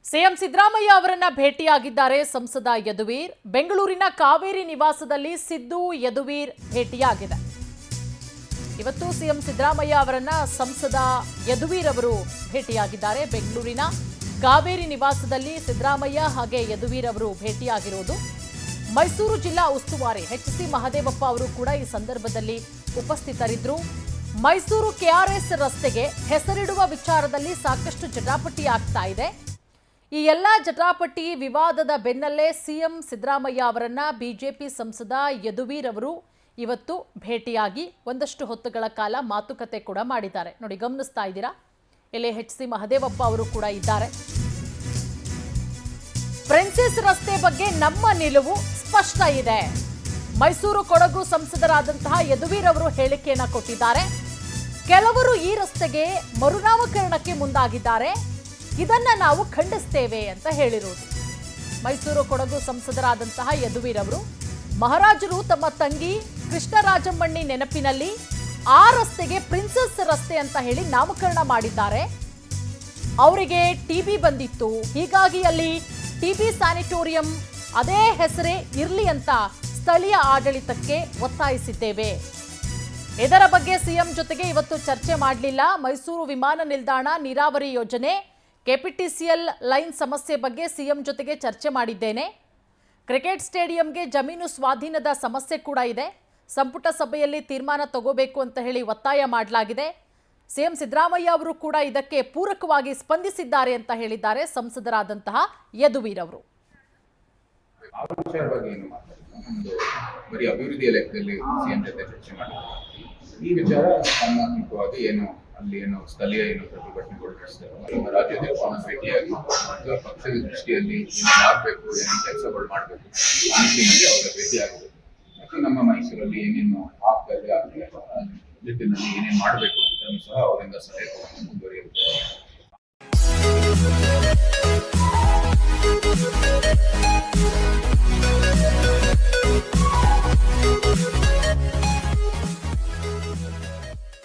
CM Siddaramaiah ಅವರನ್ನ ಭೇಟಿಯಾಗಿದ್ದಾರೆ ಸಂಸದ ಯದುವೀರ್. ಬೆಂಗಳೂರಿನ ಕಾವೇರಿ ನಿವಾಸದಲ್ಲಿ ಸಿದ್ದು ಯದುವೀರ್ ಭೇಟಿಯಾಗಿದೆ. ಇವತ್ತು ಸಿಎಂ ಸಿದ್ದರಾಮಯ್ಯ ಅವರನ್ನ ಸಂಸದ ಯದುವೀರ್ ಅವರು ಭೇಟಿಯಾಗಿದ್ದಾರೆ. ಬೆಂಗಳೂರಿನ ಕಾವೇರಿ ನಿವಾಸದಲ್ಲಿ ಸಿದ್ದರಾಮಯ್ಯ ಹಾಗೆ ಯದುವೀರ್ ಅವರು ಭೇಟಿಯಾಗಿರುವುದು. ಮೈಸೂರು ಜಿಲ್ಲಾ ಉಸ್ತುವಾರಿ ಎಚ್.ಸಿ. ಮಹದೇವಪ್ಪ ಅವರು ಕೂಡ ಈ ಸಂದರ್ಭದಲ್ಲಿ ಉಪಸ್ಥಿತರಿದ್ದರು. ಮೈಸೂರು ಕೆಆರ್ಎಸ್ ರಸ್ತೆಗೆ ಹೆಸರಿಡುವ ವಿಚಾರದಲ್ಲಿ ಸಾಕಷ್ಟು ಜಟಾಪಟಿ ಆಗ್ತಾ ಇದೆ. ಈ ಎಲ್ಲ ಜಟಾಪಟಿ ವಿವಾದದ ಬೆನ್ನಲ್ಲೇ ಸಿಎಂ ಸಿದ್ದರಾಮಯ್ಯ ಅವರನ್ನ ಬಿಜೆಪಿ ಸಂಸದ ಯದುವೀರ್ ಅವರು ಇವತ್ತು ಭೇಟಿಯಾಗಿ ಒಂದಷ್ಟು ಹೊತ್ತುಗಳ ಕಾಲ ಮಾತುಕತೆ ಕೂಡ ಮಾಡಿದ್ದಾರೆ. ನೋಡಿ, ಗಮನಿಸ್ತಾ ಇದ್ದೀರಾ, ಇಲ್ಲಿ ಎಚ್.ಸಿ. ಮಹದೇವಪ್ಪ ಅವರು ಕೂಡ ಇದ್ದಾರೆ. ಪ್ರಿನ್ಸೆಸ್ ರಸ್ತೆ ಬಗ್ಗೆ ನಮ್ಮ ನಿಲುವು ಸ್ಪಷ್ಟ ಇದೆ. ಮೈಸೂರು ಕೊಡಗು ಸಂಸದರಾದಂತಹ ಯದುವೀರ್ ಅವರು ಹೇಳಿಕೆಯನ್ನ ಕೊಟ್ಟಿದ್ದಾರೆ. ಕೆಲವರು ಈ ರಸ್ತೆಗೆ ಮರುನಾಮಕರಣಕ್ಕೆ ಮುಂದಾಗಿದ್ದಾರೆ, ಇದನ್ನ ನಾವು ಖಂಡಿಸ್ತೇವೆ ಅಂತ ಹೇಳಿರುವುದು. ಮೈಸೂರು ಕೊಡಗು ಸಂಸದರಾದಂತಹ ಯದುವೀರ್ ಅವರು ಮಹಾರಾಜರು ತಮ್ಮ ತಂಗಿ ಕೃಷ್ಣರಾಜಮ್ಮಣ್ಣಿ ನೆನಪಿನಲ್ಲಿ ಆ ರಸ್ತೆಗೆ ಪ್ರಿನ್ಸೆಸ್ ರಸ್ತೆ ಅಂತ ಹೇಳಿ ನಾಮಕರಣ ಮಾಡಿದ್ದಾರೆ. ಅವರಿಗೆ ಟಿಬಿ ಬಂದಿತ್ತು, ಹೀಗಾಗಿ ಅಲ್ಲಿ ಟಿಬಿ ಸ್ಯಾನಿಟೋರಿಯಂ ಅದೇ ಹೆಸರೇ ಇರಲಿ ಅಂತ ಸ್ಥಳೀಯ ಆಡಳಿತಕ್ಕೆ ಒತ್ತಾಯಿಸಿದ್ದೇವೆ. ಇದರ ಬಗ್ಗೆ ಸಿಎಂ ಜೊತೆಗೆ ಇವತ್ತು ಚರ್ಚೆ ಮಾಡಲಿಲ್ಲ. ಮೈಸೂರು ವಿಮಾನ ನಿಲ್ದಾಣ ನೀರಾವರಿ ಯೋಜನೆ, ಕೆಪಿಟಿಸಿಎಲ್ ಲೈನ್ ಸಮಸ್ಯೆ ಬಗ್ಗೆ ಸಿಎಂ ಜೊತೆಗೆ ಚರ್ಚೆ ಮಾಡಿದ್ದೇನೆ. ಕ್ರಿಕೆಟ್ ಸ್ಟೇಡಿಯಂಗೆ ಜಮೀನು ಸ್ವಾಧೀನದ ಸಮಸ್ಯೆ ಕೂಡ ಇದೆ. ಸಂಪುಟ ಸಭೆಯಲ್ಲಿ ತೀರ್ಮಾನ ತಗೋಬೇಕು ಅಂತ ಹೇಳಿ ಒತ್ತಾಯ ಮಾಡಲಾಗಿದೆ. ಸಿಎಂ ಸಿದ್ದರಾಮಯ್ಯ ಅವರು ಕೂಡ ಇದಕ್ಕೆ ಪೂರಕವಾಗಿ ಸ್ಪಂದಿಸಿದ್ದಾರೆ ಅಂತ ಹೇಳಿದ್ದಾರೆ ಸಂಸದರಾದಂತಹ ಯದುವೀರ್ ಅವರು. ಬರೀ ಅಭಿವೃದ್ಧಿ ಲೆಕ್ಕದಲ್ಲಿ ಸಿಎಂ ಜೊತೆ ಚರ್ಚೆ ಮಾಡಿದ್ದಾರೆ. ಈ ವಿಚಾರ ಸಾಮಾನ್ಯವಾಗಿ ಏನು ಸ್ಥಳೀಯ ಪ್ರತಿಭಟನೆಗಳು ನಡೆಸ್ತೇವೆ, ರಾಜ್ಯಾಧ್ಯಕ್ಷರನ್ನ ಭೇಟಿಯಾಗಿ ಪಕ್ಷದ ದೃಷ್ಟಿಯಲ್ಲಿ ಏನೇನು ಆಗಬೇಕು, ಏನೇನು ಕೆಲಸಗಳು ಮಾಡಬೇಕು ಆ ನಿಟ್ಟಿನಲ್ಲಿ ಅವರ ಭೇಟಿಯಾಗಿದೆ. ಮತ್ತು ನಮ್ಮ ಮೈಸೂರಲ್ಲಿ ಏನೇನು ಆಗ್ತಾ ಇದೆ ನಿಟ್ಟಿನಲ್ಲಿ ಏನೇನು ಮಾಡಬೇಕು ಅಂತ ಸಹ ಅವರಿಂದ ಸಲಹೆ